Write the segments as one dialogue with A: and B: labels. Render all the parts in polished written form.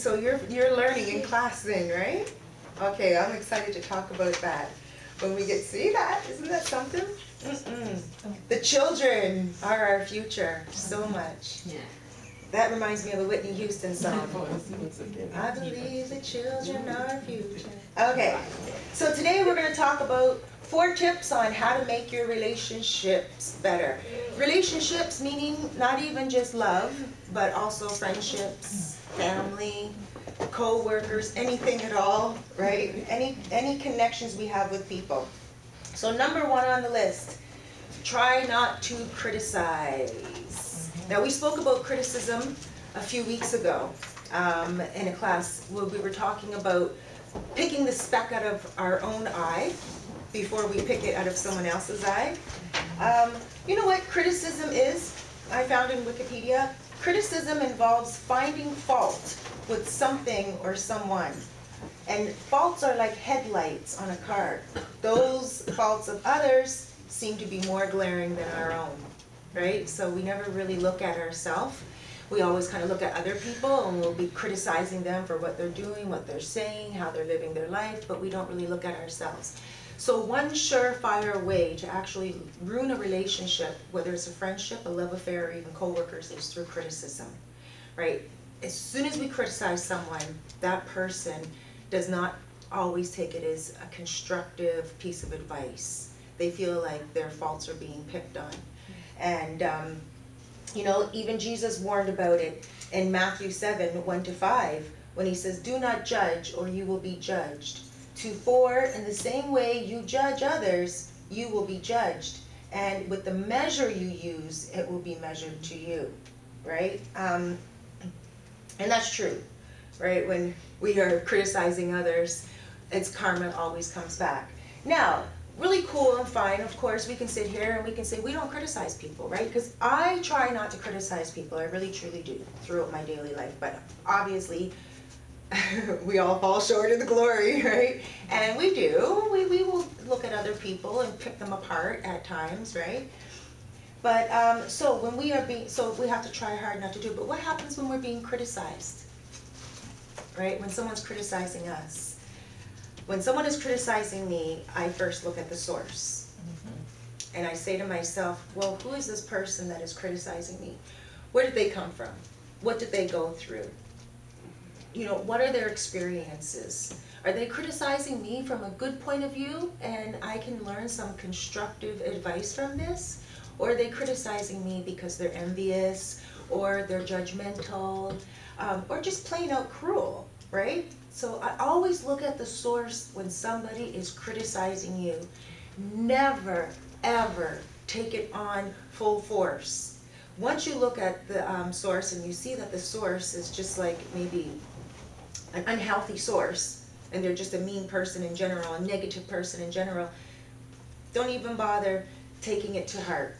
A: So you're learning in class then, right? Okay, I'm excited to talk about that when we get to see that. Isn't that something? The children are our future so much.
B: Yeah.
A: That reminds me of a Whitney Houston song. I believe the children are our future. Okay, so today we're going to talk about 4 tips on how to make your relationships better. Relationships meaning not even just love, but also friendships, family, co-workers, anything at all, right? Any connections we have with people. So number 1 on the list, try not to criticize. Now we spoke about criticism a few weeks ago in a class where we were talking about picking the speck out of our own eye before we pick it out of someone else's eye. You know what criticism is? I found in Wikipedia. Criticism involves finding fault with something or someone. And faults are like headlights on a car. Those faults of others seem to be more glaring than our own, right? So we never really look at ourselves. We always kind of look at other people and we'll be criticizing them for what they're doing, what they're saying, how they're living their life, but we don't really look at ourselves. So one surefire way to actually ruin a relationship, whether it's a friendship, a love affair, or even co-workers, is through criticism, right? As soon as we criticize someone, that person does not always take it as a constructive piece of advice. They feel like their faults are being picked on. And, you know, even Jesus warned about it in Matthew 7:1-5, when he says, "Do not judge or you will be judged. For in the same way you judge others, you will be judged. And with the measure you use, it will be measured to you," right? And that's true, right? When we are criticizing others, it's karma always comes back. Now, really cool and fine, of course, we can sit here and we can say we don't criticize people, right? Because I try not to criticize people, I really truly do, throughout my daily life, but obviously we all fall short of the glory, right? And we do, we will look at other people and pick them apart at times, right? But so when we are so we have to try hard not to do it, but what happens when we're being criticized, right? When someone's criticizing us. When someone is criticizing me, I first look at the source. And I say to myself, well, who is this person that is criticizing me? Where did they come from? What did they go through? You know, what are their experiences? Are they criticizing me from a good point of view and I can learn some constructive advice from this? Or are they criticizing me because they're envious or they're judgmental or just plain out cruel, right? So I always look at the source when somebody is criticizing you. Never, ever take it on full force. Once you look at the source and you see that the source is just like maybe an unhealthy source, and they're just a mean person in general, a negative person in general, don't even bother taking it to heart,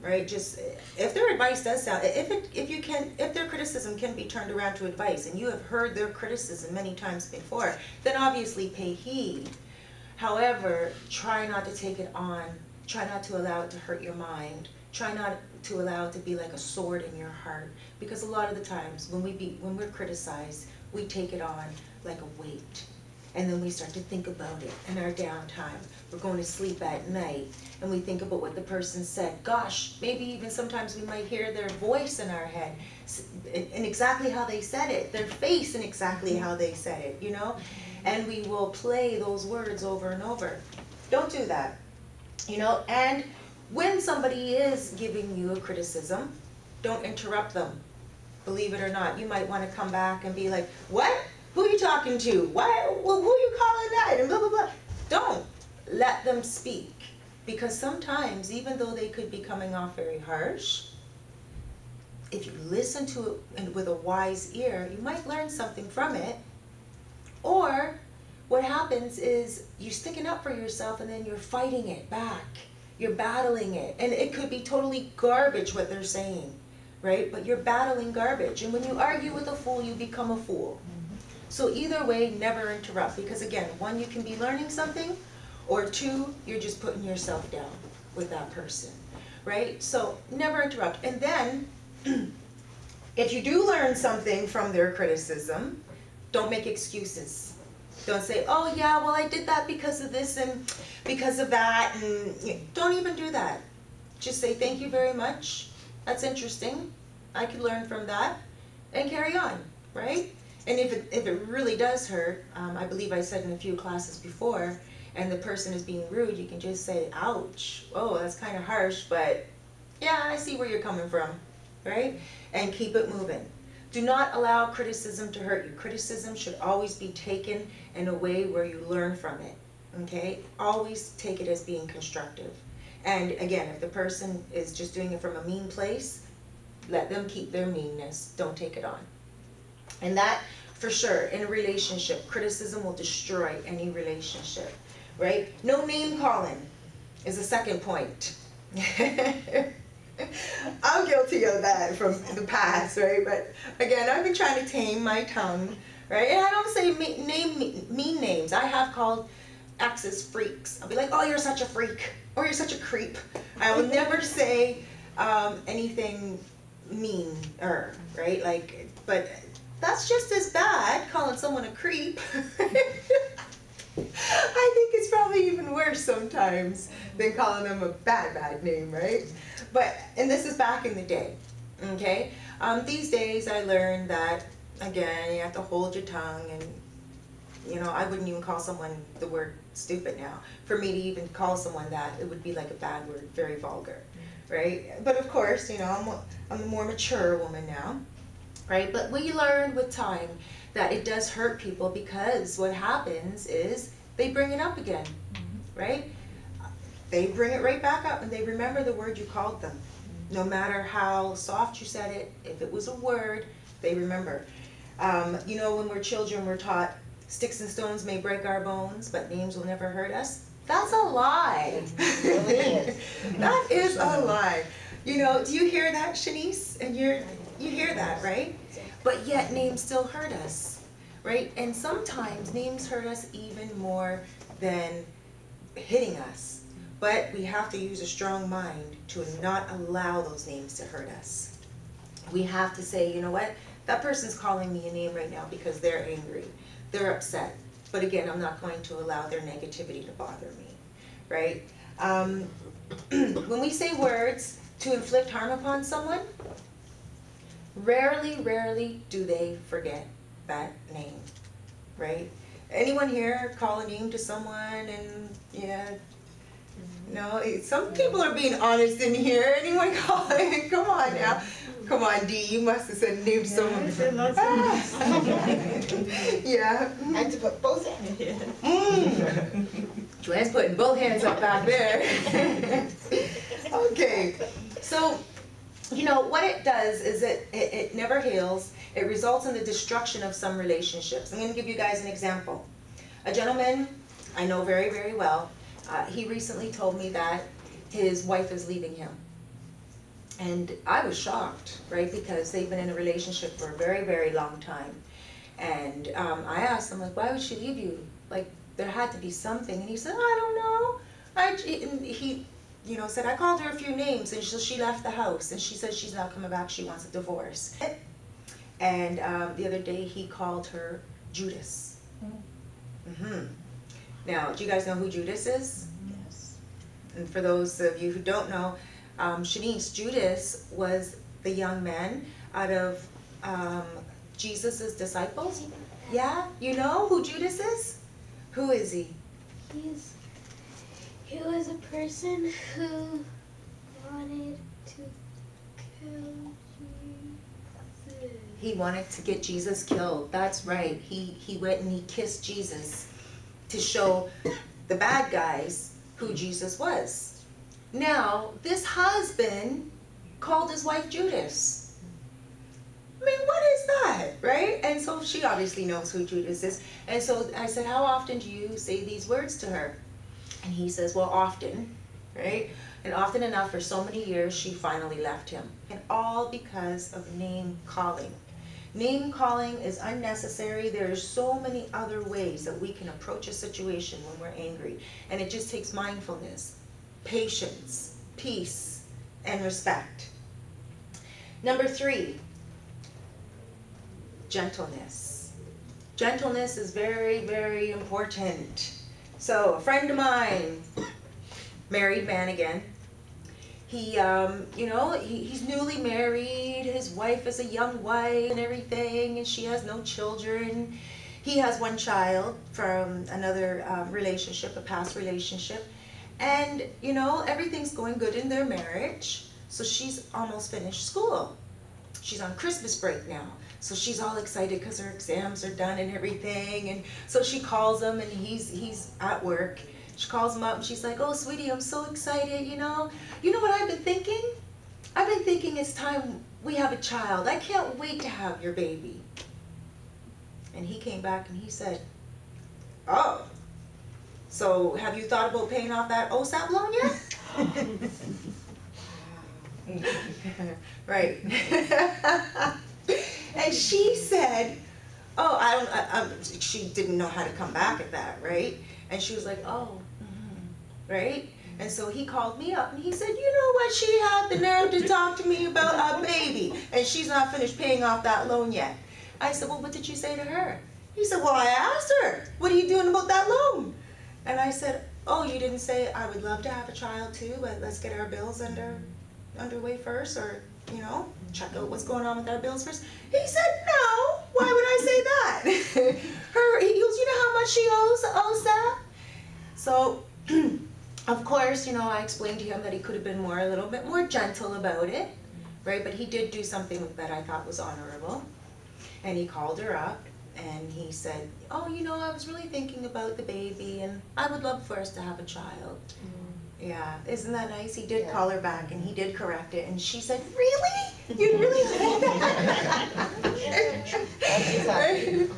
A: right? Just, if their advice does sound, if their criticism can be turned around to advice, and you have heard their criticism many times before, then obviously pay heed. However, try not to take it on, try not to allow it to hurt your mind, try not to allow it to be like a sword in your heart, because a lot of the times when we're criticized, we take it on like a weight, and then we start to think about it in our downtime. We're going to sleep at night and we think about what the person said. Gosh, maybe even sometimes we might hear their voice in our head and exactly how they said it, their face and exactly how they said it, you know, and we will play those words over and over. Don't do that, you know. And when somebody is giving you a criticism, don't interrupt them. Believe it or not, you might want to come back and be like, what? Who are you talking to? Why? Well, who are you calling that? And blah, blah, blah. Don't let them speak. Because sometimes, even though they could be coming off very harsh, if you listen to it with a wise ear, you might learn something from it. Or what happens is you're sticking up for yourself and then you're fighting it back. You're battling it. And it could be totally garbage what they're saying, right? But you're battling garbage. And when you argue with a fool, you become a fool. So either way, never interrupt. Because again, 1, you can be learning something, or 2, you're just putting yourself down with that person, right? So never interrupt. And then, if you do learn something from their criticism, Don't make excuses. Don't say, oh yeah, well I did that because of this and because of that, and don't even do that. Just say thank you very much. That's interesting. I could learn from that, and carry on, right? And if it really does hurt, I believe I said in a few classes before, and the person is being rude, you can just say, ouch, oh, that's kind of harsh, but yeah, I see where you're coming from, right? And keep it moving. Do not allow criticism to hurt you. Criticism should always be taken in a way where you learn from it, okay? Always take it as being constructive. And again, if the person is just doing it from a mean place, let them keep their meanness. Don't take it on. And that, for sure, in a relationship, criticism will destroy any relationship, right? No name calling is the second point. I'm guilty of that from the past, right? But again, I've been trying to tame my tongue, right? And I don't say mean names. I have called exes freaks. I'll be like, oh, you're such a freak, or you're such a creep. I will never say anything mean, right? Like, but that's just as bad, calling someone a creep. I think it's probably even worse sometimes than calling them a bad name, right? But, and this is back in the day, okay? These days I learned that, again, you have to hold your tongue, and, you know, I wouldn't even call someone the word stupid now. For me to even call someone that, it would be like a bad word, very vulgar, right? But of course, you know, I'm a more mature woman now, right? But we learn with time that it does hurt people, because what happens is they bring it up again, right? They bring it right back up, and they remember the word you called them. No matter how soft you said it, if it was a word, they remember. You know, when we're children, we're taught sticks and stones may break our bones, but names will never hurt us. That's a lie.
B: It really is.
A: That is a lie. You know, do you hear that, Shanice? And you hear that, right? But yet names still hurt us, right? And sometimes names hurt us even more than hitting us. But we have to use a strong mind to not allow those names to hurt us. We have to say, you know what? That person's calling me a name right now because they're angry. They're upset. But again, I'm not going to allow their negativity to bother me, right? When we say words to inflict harm upon someone, rarely do they forget that name, right? Anyone here call a name to someone and, yeah, no, some people are being honest in here. Anyone call it? Come on now. Come on, Dee, you must have said name to someone. Yeah.
B: I had to put both hands.
A: Joanne's putting both hands up back there. Okay, so, you know, what it does is it never heals. It results in the destruction of some relationships. I'm going to give you guys an example. A gentleman I know very, very well, he recently told me that his wife is leaving him. And I was shocked, right, because they've been in a relationship for a very, very long time. And I asked him, like, why would she leave you? Like, there had to be something. And he said, I don't know. And he, you know, said, I called her a few names, and so she left the house. And she said she's not coming back. She wants a divorce. And the other day, he called her Judas. Now, do you guys know who Judas is?
B: Yes.
A: And for those of you who don't know, Shanice, Judas was the young man out of Jesus' disciples. Yeah? You know who Judas is? Who is he?
C: He was a person who wanted to kill Jesus.
A: He wanted to get Jesus killed. That's right. He went and he kissed Jesus to show the bad guys who Jesus was. Now, this husband called his wife Judas. I mean, what is that, right? And so she obviously knows who Judas is. And so I said, how often do you say these words to her? And he says, well, often, right? And often enough, for so many years, she finally left him. And all because of name calling. Name calling is unnecessary. There are so many other ways that we can approach a situation when we're angry. And it just takes mindfulness, patience, peace, and respect. Number 3, gentleness. Gentleness is very, very important. So a friend of mine, married man again, he, you know, he's newly married, his wife is a young wife and everything, and she has no children. He has one child from another relationship, a past relationship, and, you know, everything's going good in their marriage. So she's almost finished school. She's on Christmas break now. So she's all excited because her exams are done and everything. And so she calls him, and he's at work. She calls him up and she's like, "Oh, sweetie, I'm so excited, you know. You know what I've been thinking? I've been thinking it's time we have a child. I can't wait to have your baby." And he came back and he said, "Oh, so have you thought about paying off that OSAP loan yet?" Right. And she said, "Oh, she didn't know how to come back at that, right?" And she was like, "Oh, right?" And so he called me up and he said, "You know what? She had the nerve to talk to me about a baby, and she's not finished paying off that loan yet." I said, "Well, what did you say to her?" He said, "Well, I asked her, what are you doing about that loan?" And I said, "Oh, you didn't say I would love to have a child too, but let's get our bills underway first, or, you know, check out what's going on with our bills first." He said, "No, why would I say that?" He goes, "You know how much she owes that?" So, of course, you know, I explained to him that he could have been a little bit more gentle about it, right? But he did do something that I thought was honorable. And he called her up and he said, "Oh, you know, I was really thinking about the baby and I would love for us to have a child." Yeah, isn't that nice? He did call her back and he did correct it, and she said, "Really? You really think that?"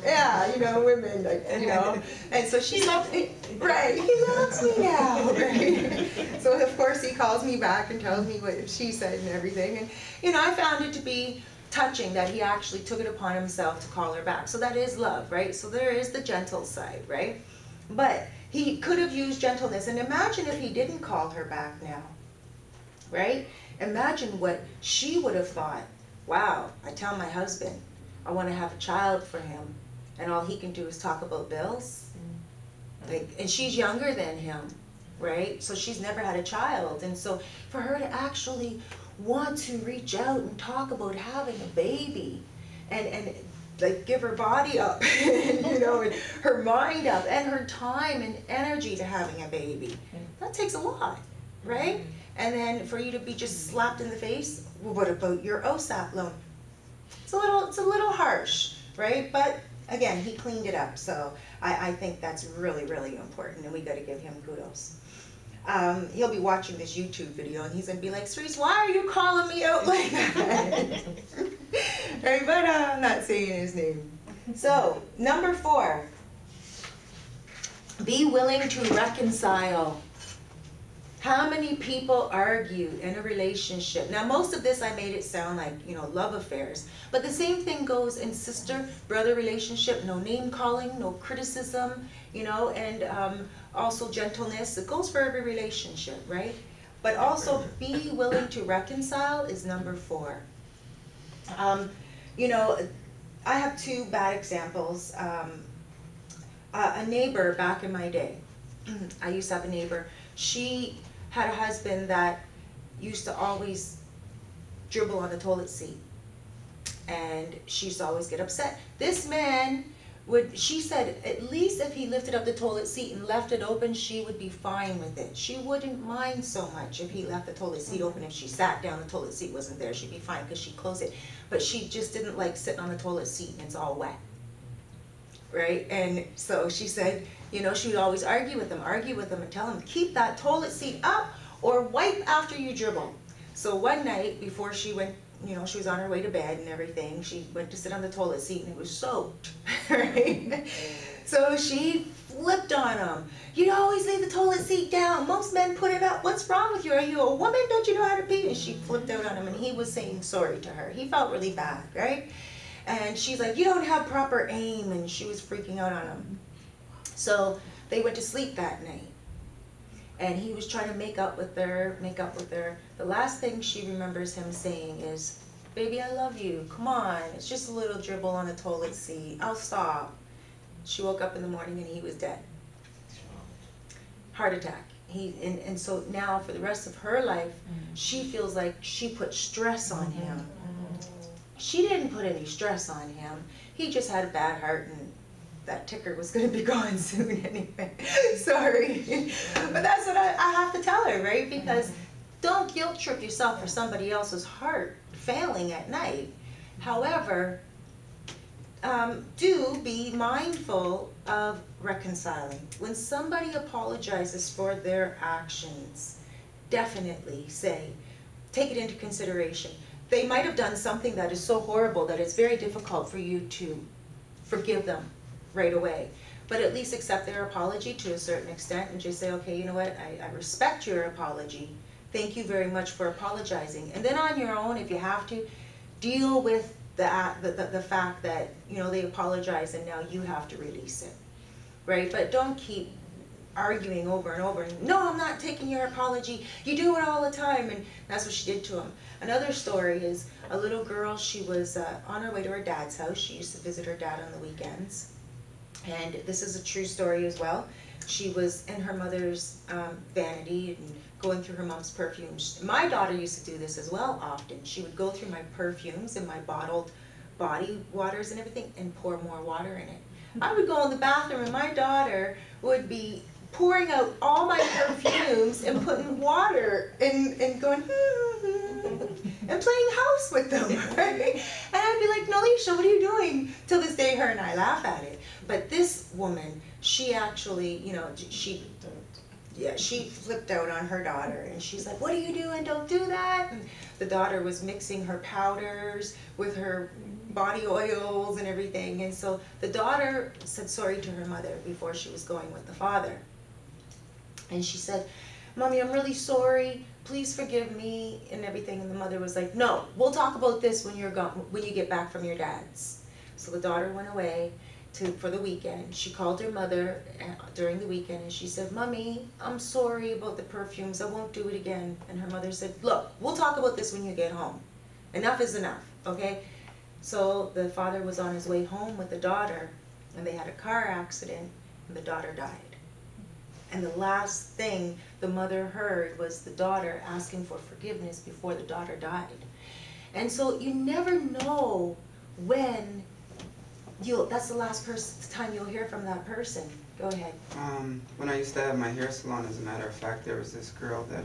A: Yeah, you know, women, like, you know. And so she loves me. Right, he loves me now. Right? So of course he calls me back and tells me what she said and everything. And, you know, I found it to be touching that he actually took it upon himself to call her back. So that is love, right? So there is the gentle side, right? But he could have used gentleness. And imagine if he didn't call her back now, right? Imagine what she would have thought. Wow, I tell my husband I want to have a child for him, and all he can do is talk about bills. Like, and she's younger than him, right? So she's never had a child. And so for her to actually want to reach out and talk about having a baby and like give her body up, you know, and her mind up, and her time and energy to having a baby, that takes a lot, right? And then for you to be just slapped in the face, well, what about your OSAP loan? It's a little harsh, right? But again, he cleaned it up, so I think that's really, really important, and we got to give him kudos. He'll be watching this YouTube video and he's gonna be like, "Cerise, why are you calling me out like that?" Right, but I'm not saying his name. So, number 4, be willing to reconcile. How many people argue in a relationship? Now, most of this I made it sound like, you know, love affairs, but the same thing goes in sister-brother relationship. No name calling, no criticism, you know, and also gentleness. It goes for every relationship, right? But also be willing to reconcile is number 4. You know, I have 2 bad examples. A neighbor back in my day, I used to have a neighbor. She had a husband that used to always dribble on the toilet seat, and she used to always get upset. This man she said, at least if he lifted up the toilet seat and left it open, she would be fine with it. She wouldn't mind so much if he left the toilet seat open. If she sat down, the toilet seat wasn't there, she'd be fine because she'd close it. But she just didn't like sitting on the toilet seat and it's all wet, right? And so she said, you know, she would always argue with him and tell him, keep that toilet seat up or wipe after you dribble. So one night before she went, you know, she was on her way to bed and everything, she went to sit on the toilet seat and it was soaked, right? So she flipped on him. "You always leave the toilet seat down. Most men put it up. What's wrong with you? Are you a woman? Don't you know how to pee?" And she flipped out on him, and he was saying sorry to her. He felt really bad, right? And she's like, "You don't have proper aim," and she was freaking out on him. So they went to sleep that night. And he was trying to make up with her. The last thing she remembers him saying is, "Baby, I love you. Come on. It's just a little dribble on the toilet seat. I'll stop." She woke up in the morning and he was dead. Heart attack. And so now for the rest of her life, she feels like she put stress on him. She didn't put any stress on him. He just had a bad heart, and that ticker was going to be gone soon anyway. Sorry. But that's what I have to tell her, right? Because don't guilt trip yourself for somebody else's heart failing at night. However, do be mindful of reconciling. When somebody apologizes for their actions, definitely say, take it into consideration. They might have done something that is so horrible that it's very difficult for you to forgive them right away. But at least accept their apology to a certain extent and just say, okay, you know what, I respect your apology. Thank you very much for apologizing. And then on your own, if you have to, deal with the fact that, you know, they apologize and now you have to release it, right? But don't keep arguing over and over. No, I'm not taking your apology. You do it all the time. And that's what she did to him. Another story is a little girl. She was on her way to her dad's house. She used to visit her dad on the weekends. And this is a true story as well. She was in her mother's vanity and going through her mom's perfumes. My daughter used to do this as well often. She would go through my perfumes and my bottled body waters and everything and pour more water in it. I would go in the bathroom and my daughter would be pouring out all my perfumes and putting water and going and playing house with them, right? And I'd be like, Nalisha, what are you doing? Till this day, her and I laugh at it. But this woman, she actually, you know, she flipped out on her daughter, and she's like, what are you doing? Don't do that. And the daughter was mixing her powders with her body oils and everything. And so the daughter said sorry to her mother before she was going with the father. And she said, Mommy, I'm really sorry. Please forgive me and everything. And the mother was like, no, we'll talk about this when you're gone, when you get back from your dad's. So the daughter went away for the weekend. She called her mother during the weekend and she said, Mommy, I'm sorry about the perfumes. I won't do it again. And her mother said, look, we'll talk about this when you get home. Enough is enough, okay? So the father was on his way home with the daughter and they had a car accident and the daughter died. And the last thing the mother heard was the daughter asking for forgiveness before the daughter died. And so you never know when that's the last time you'll hear from that person. Go ahead.
D: When I used to have my hair salon, as a matter of fact, there was this girl that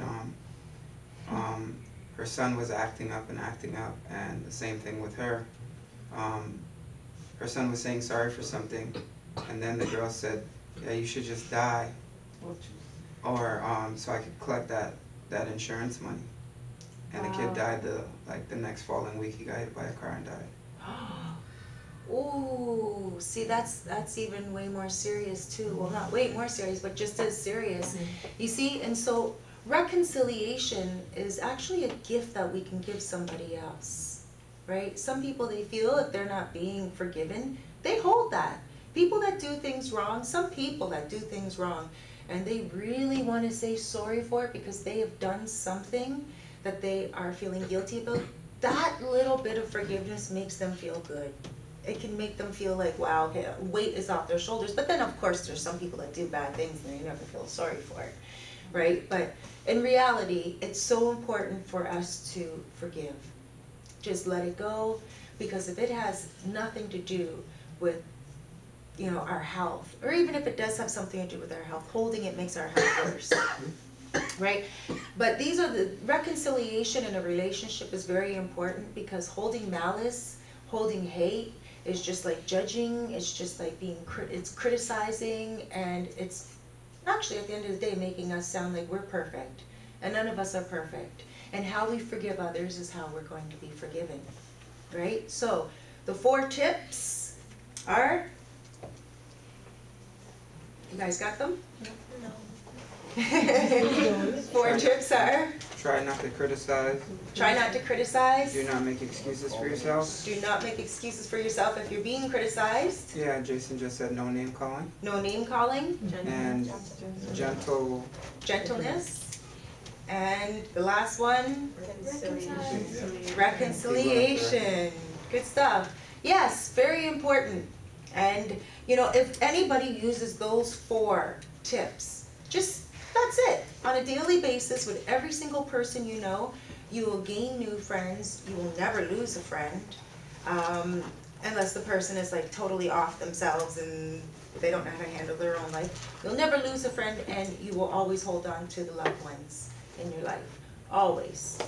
D: her son was acting up, and the same thing with her. Her son was saying sorry for something, and then the girl said, yeah, you should just die. Or so I could collect that insurance money. And the kid died the next following week. He got hit by a car and died.
A: Ooh, see, that's even way more serious too. Well, not way more serious, but just as serious. You see, and so reconciliation is actually a gift that we can give somebody else, right? Some people, they feel if they're not being forgiven, they hold that. People that do things wrong, some people that do things wrong, and they really want to say sorry for it because they have done something that they are feeling guilty about, that little bit of forgiveness makes them feel good. It can make them feel like, wow, okay, weight is off their shoulders. But then, of course, there's some people that do bad things and they never feel sorry for it, right? But in reality, it's so important for us to forgive. Just let it go, because if it has nothing to do with, you know, our health, or even if it does have something to do with our health, holding it makes our health worse, right? But these are the reconciliation in a relationship is very important, because holding malice, holding hate is just like judging. It's just like it's criticizing, and it's actually at the end of the day making us sound like we're perfect, and none of us are perfect. And how we forgive others is how we're going to be forgiven, right? So the 4 tips are. You guys got them? No. 4 tips are?
D: Try not to criticize.
A: Try not to criticize.
D: Do not make excuses for yourself.
A: Do not make excuses for yourself if you're being criticized.
D: Yeah, Jason just said no name calling.
A: No name calling.
D: And
A: gentleness. And the last one?
C: Reconciliation.
A: Reconciliation. Good stuff. Yes, very important. And, you know, if anybody uses those 4 tips, that's it. On a daily basis with every single person you know, you will gain new friends. You will never lose a friend. Unless the person is like totally off themselves and they don't know how to handle their own life. You'll never lose a friend, and you will always hold on to the loved ones in your life. Always.